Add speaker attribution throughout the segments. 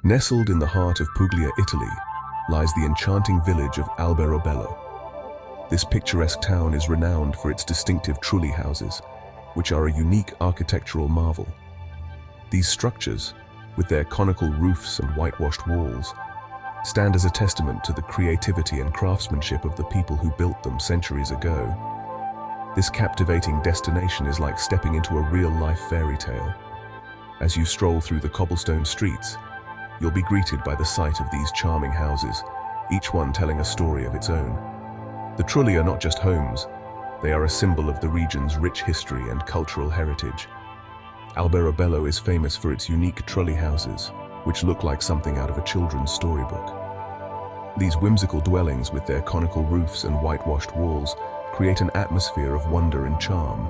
Speaker 1: Nestled in the heart of Puglia, Italy, lies the enchanting village of Alberobello. This picturesque town is renowned for its distinctive Trulli houses, which are a unique architectural marvel. These structures, with their conical roofs and whitewashed walls, stand as a testament to the creativity and craftsmanship of the people who built them centuries ago. This captivating destination is like stepping into a real-life fairy tale. As you stroll through the cobblestone streets, you'll be greeted by the sight of these charming houses, each one telling a story of its own. The Trulli are not just homes, they are a symbol of the region's rich history and cultural heritage. Alberobello is famous for its unique Trulli houses, which look like something out of a children's storybook. These whimsical dwellings with their conical roofs and whitewashed walls create an atmosphere of wonder and charm.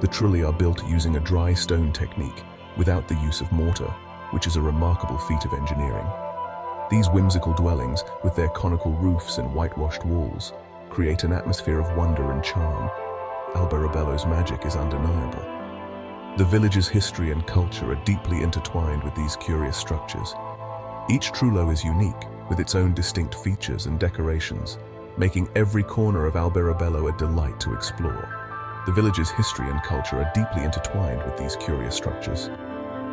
Speaker 1: The Trulli are built using a dry stone technique without the use of mortar, which is a remarkable feat of engineering. These whimsical dwellings, with their conical roofs and whitewashed walls, create an atmosphere of wonder and charm. Alberobello's magic is undeniable. The village's history and culture are deeply intertwined with these curious structures. Each Trullo is unique, with its own distinct features and decorations, making every corner of Alberobello a delight to explore. The village's history and culture are deeply intertwined with these curious structures.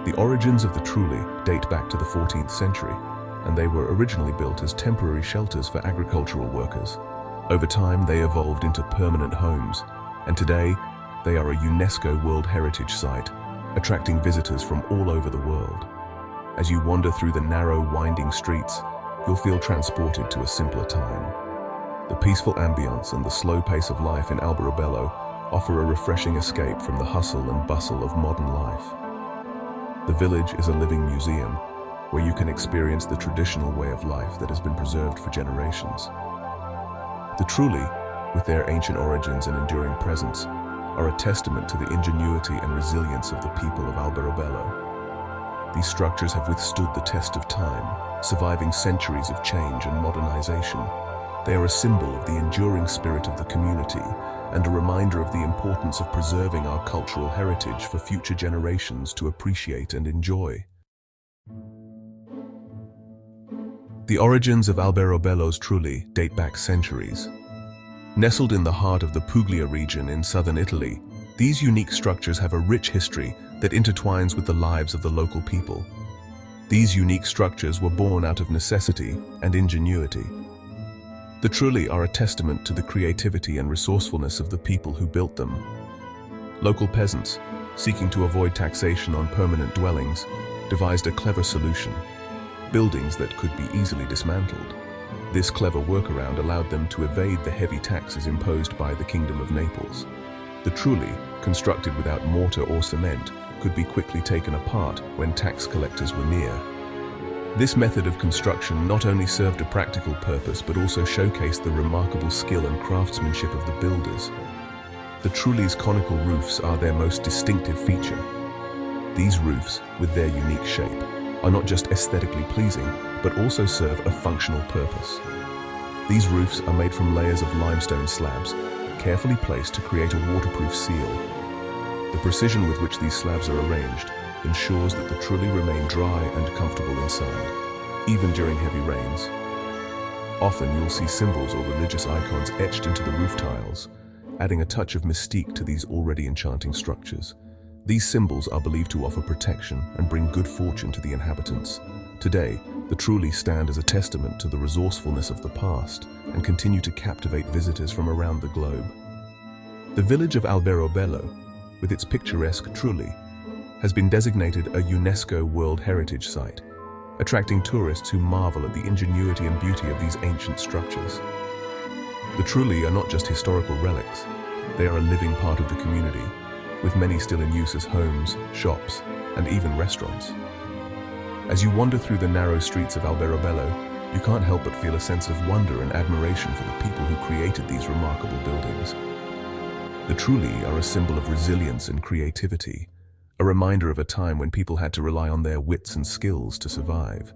Speaker 1: The origins of the Trulli date back to the 14th century, and they were originally built as temporary shelters for agricultural workers. Over time, they evolved into permanent homes, and today, they are a UNESCO World Heritage Site, attracting visitors from all over the world. As you wander through the narrow, winding streets, you'll feel transported to a simpler time. The peaceful ambience and the slow pace of life in Alberobello offer a refreshing escape from the hustle and bustle of modern life. The village is a living museum where you can experience the traditional way of life that has been preserved for generations. The Trulli, with their ancient origins and enduring presence, are a testament to the ingenuity and resilience of the people of Alberobello. These structures have withstood the test of time, surviving centuries of change and modernization. They are a symbol of the enduring spirit of the community and a reminder of the importance of preserving our cultural heritage for future generations to appreciate and enjoy. The origins of Alberobello's Trulli date back centuries. Nestled in the heart of the Puglia region in southern Italy, these unique structures have a rich history that intertwines with the lives of the local people. These unique structures were born out of necessity and ingenuity. The Trulli are a testament to the creativity and resourcefulness of the people who built them. Local peasants, seeking to avoid taxation on permanent dwellings, devised a clever solution: buildings that could be easily dismantled. This clever workaround allowed them to evade the heavy taxes imposed by the Kingdom of Naples. The Trulli, constructed without mortar or cement, could be quickly taken apart when tax collectors were near. This method of construction not only served a practical purpose but also showcased the remarkable skill and craftsmanship of the builders. The Trulli's conical roofs are their most distinctive feature. These roofs, with their unique shape, are not just aesthetically pleasing, but also serve a functional purpose. These roofs are made from layers of limestone slabs, carefully placed to create a waterproof seal. The precision with which these slabs are arranged ensures that the Trulli remain dry and comfortable inside, even during heavy rains. Often you'll see symbols or religious icons etched into the roof tiles, adding a touch of mystique to these already enchanting structures. These symbols are believed to offer protection and bring good fortune to the inhabitants. Today, the Trulli stand as a testament to the resourcefulness of the past and continue to captivate visitors from around the globe. The village of Alberobello, with its picturesque Trulli, has been designated a UNESCO World Heritage Site, attracting tourists who marvel at the ingenuity and beauty of these ancient structures. The Trulli are not just historical relics, they are a living part of the community, with many still in use as homes, shops, and even restaurants. As you wander through the narrow streets of Alberobello, you can't help but feel a sense of wonder and admiration for the people who created these remarkable buildings. The Trulli are a symbol of resilience and creativity, a reminder of a time when people had to rely on their wits and skills to survive.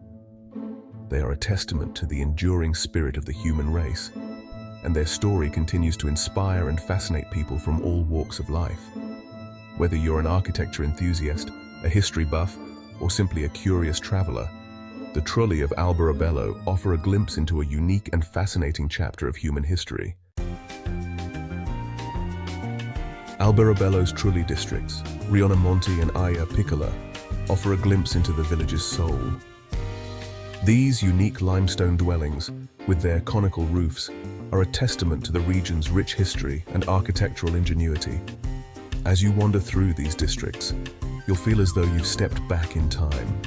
Speaker 1: They are a testament to the enduring spirit of the human race, and their story continues to inspire and fascinate people from all walks of life. Whether you're an architecture enthusiast, a history buff, or simply a curious traveler, the Trulli of Alberobello offer a glimpse into a unique and fascinating chapter of human history. Alberobello's Trulli districts, Rionimonte and Aya Piccola, offer a glimpse into the village's soul. These unique limestone dwellings, with their conical roofs, are a testament to the region's rich history and architectural ingenuity. As you wander through these districts, you'll feel as though you've stepped back in time,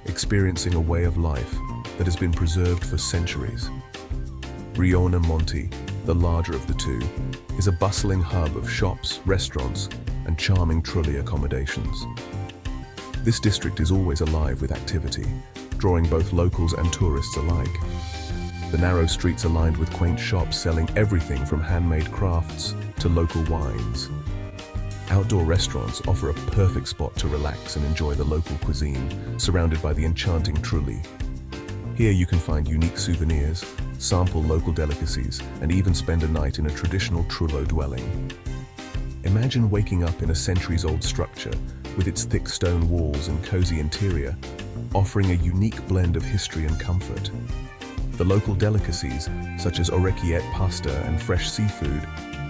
Speaker 1: experiencing a way of life that has been preserved for centuries. Rionimonte, the larger of the two, is a bustling hub of shops, restaurants, and charming Trulli accommodations. This district is always alive with activity, drawing both locals and tourists alike. The narrow streets are lined with quaint shops selling everything from handmade crafts to local wines. Outdoor restaurants offer a perfect spot to relax and enjoy the local cuisine, surrounded by the enchanting Trulli. Here you can find unique souvenirs, sample local delicacies, and even spend a night in a traditional Trullo dwelling. Imagine waking up in a centuries-old structure with its thick stone walls and cozy interior, offering a unique blend of history and comfort. The local delicacies, such as orecchiette pasta and fresh seafood,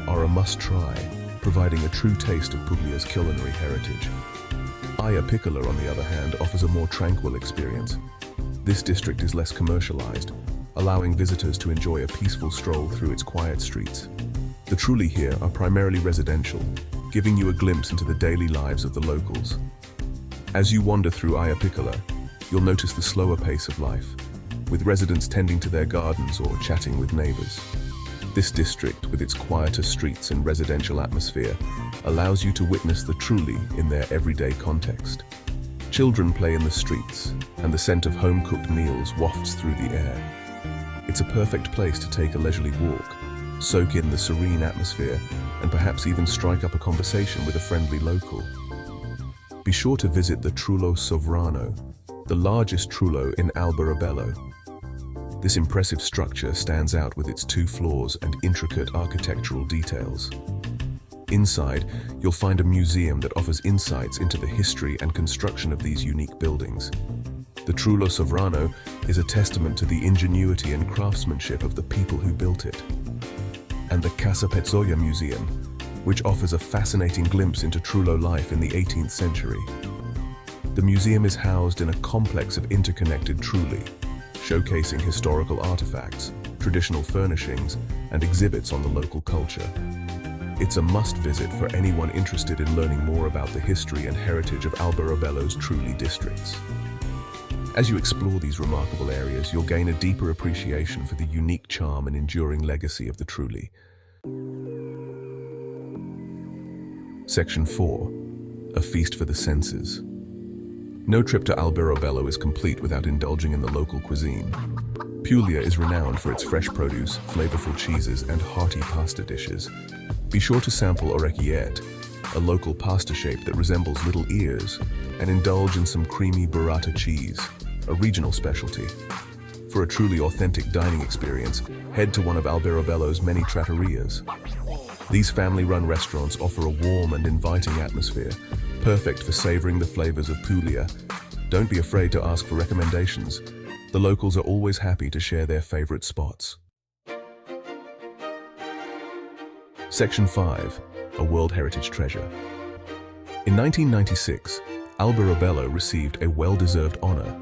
Speaker 1: are a must-try, providing a true taste of Puglia's culinary heritage. Aya Piccola, on the other hand, offers a more tranquil experience. This district is less commercialized, allowing visitors to enjoy a peaceful stroll through its quiet streets. The Trulli here are primarily residential, giving you a glimpse into the daily lives of the locals. As you wander through Aya Piccola, you'll notice the slower pace of life, with residents tending to their gardens or chatting with neighbors. This district, with its quieter streets and residential atmosphere, allows you to witness the Trulli in their everyday context. Children play in the streets, and the scent of home-cooked meals wafts through the air. It's a perfect place to take a leisurely walk, soak in the serene atmosphere, and perhaps even strike up a conversation with a friendly local. Be sure to visit the Trullo Sovrano, the largest Trullo in Alberobello. This impressive structure stands out with its 2 floors and intricate architectural details. Inside, you'll find a museum that offers insights into the history and construction of these unique buildings. The Trullo Sovrano is a testament to the ingenuity and craftsmanship of the people who built it. And the Casa Pezzoia Museum, which offers a fascinating glimpse into Trullo life in the 18th century. The museum is housed in a complex of interconnected Trulli, showcasing historical artifacts, traditional furnishings, and exhibits on the local culture. It's a must-visit for anyone interested in learning more about the history and heritage of Alberobello's Trulli districts. As you explore these remarkable areas, you'll gain a deeper appreciation for the unique charm and enduring legacy of the Trulli. Section 4. A feast for the senses. No trip to Alberobello is complete without indulging in the local cuisine. Puglia is renowned for its fresh produce, flavorful cheeses, and hearty pasta dishes. Be sure to sample orecchiette, a local pasta shape that resembles little ears, and indulge in some creamy burrata cheese, a regional specialty. For a truly authentic dining experience, head to one of Alberobello's many trattorias. These family-run restaurants offer a warm and inviting atmosphere, perfect for savoring the flavors of Puglia. Don't be afraid to ask for recommendations. The locals are always happy to share their favorite spots. Section 5. A World Heritage Treasure. In 1996, Alberobello received a well-deserved honor.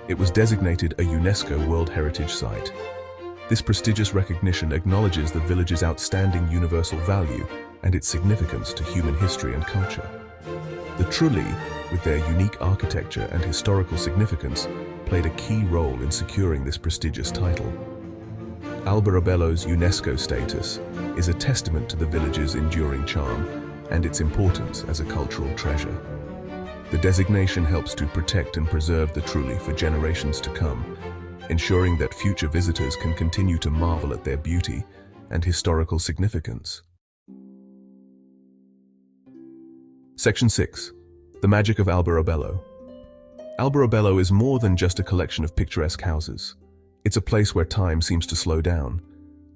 Speaker 1: It was designated a UNESCO World Heritage Site. This prestigious recognition acknowledges the village's outstanding universal value and its significance to human history and culture. The Trulli, with their unique architecture and historical significance, played a key role in securing this prestigious title. Alberobello's UNESCO status is a testament to the village's enduring charm and its importance as a cultural treasure. The designation helps to protect and preserve the Trulli for generations to come, ensuring that future visitors can continue to marvel at their beauty and historical significance. Section 6. The Magic of Alberobello. Alberobello is more than just a collection of picturesque houses. It's a place where time seems to slow down.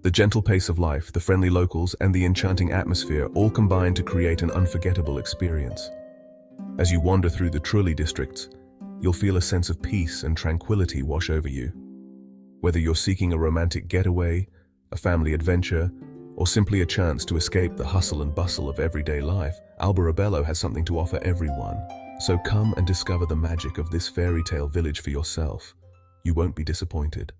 Speaker 1: The gentle pace of life, the friendly locals, and the enchanting atmosphere all combine to create an unforgettable experience. As you wander through the Trulli districts, you'll feel a sense of peace and tranquility wash over you. Whether you're seeking a romantic getaway, a family adventure, or simply a chance to escape the hustle and bustle of everyday life, Alberobello has something to offer everyone. So come and discover the magic of this fairy tale village for yourself. You won't be disappointed.